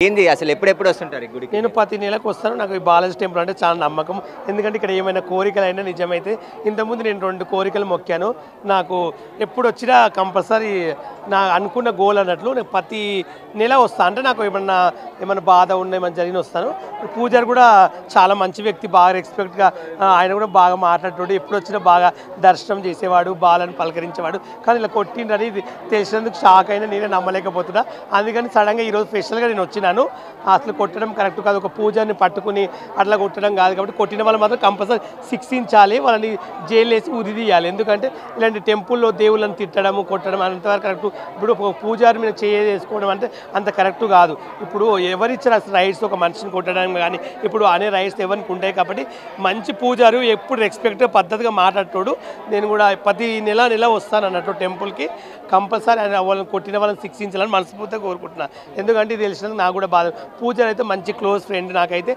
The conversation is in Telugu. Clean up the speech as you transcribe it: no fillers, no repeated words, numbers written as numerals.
ఏంది అసలు ఎప్పుడెప్పుడు వస్తుంటారు ఈ గుడికి? నేను ప్రతి నెలకు వస్తాను. నాకు ఈ బాలాజీ టెంపుల్ అంటే చాలా నమ్మకం. ఎందుకంటే ఇక్కడ ఏమైనా కోరికలైనా నిజమైతే. ఇంతకుముందు నేను 2 కోరికలు మొక్కాను. నాకు ఎప్పుడు వచ్చినా కంపల్సరీ నా అనుకున్న గోల్ అన్నట్లు నేను ప్రతి నెల వస్తాను. అంటే నాకు ఏమన్నా బాధ ఉన్న ఏమైనా జరిగిన వస్తాను. పూజారి కూడా చాలా మంచి వ్యక్తి, బాగా రెస్పెక్ట్గా ఆయన కూడా బాగా మాట్లాడేటోడు. ఎప్పుడు వచ్చినా బాగా దర్శనం చేసేవాడు, బాలను పలకరించేవాడు. కానీ ఇలా కొట్టిండని తెలిసినందుకు షాక్ అయినా, నేనే నమ్మలేకపోతున్నా. అందుకని సడన్గా ఈరోజు స్పెషల్గా నేను వచ్చినాను. అసలు కొట్టడం కరెక్ట్ కాదు. ఒక పూజారిని పట్టుకుని అట్లా కొట్టడం కాదు. కాబట్టి కొట్టిన వాళ్ళు మాత్రం కంపల్సరీ శిక్షించాలి, వాళ్ళని జైలు వేసి ఉరి తీయాలి. ఎందుకంటే ఇలాంటి టెంపుల్లో దేవుళ్ళని తిట్టడం, కొట్టడం అంతవరకు కరెక్ట్. ఇప్పుడు ఒక పూజారి మీద చేసుకోవడం అంటే అంత కరెక్ట్ కాదు. ఇప్పుడు ఎవరిచ్చిన రైట్స్ ఒక మనిషిని కొట్టడం కానీ ఇప్పుడు అనే రైట్స్ ఎవరికి ఉంటాయి. కాబట్టి మంచి పూజారు ఎప్పుడు రెస్పెక్ట్గా పద్ధతిగా మాట్లాడతాడు. నేను కూడా ప్రతి నెల వస్తాను అన్నట్టు టెంపుల్కి. కంపల్సరీ ఆయన వాళ్ళని కొట్టిన వాళ్ళని శిక్షించాలని మనస్ఫూర్తిగా కోరుకుంటున్నాను. ఎందుకంటే ఇది తెలిసినందుకు నాకు కూడా బాధ. పూజారి అయితే మంచి క్లోజ్ ఫ్రెండ్ నాకైతే.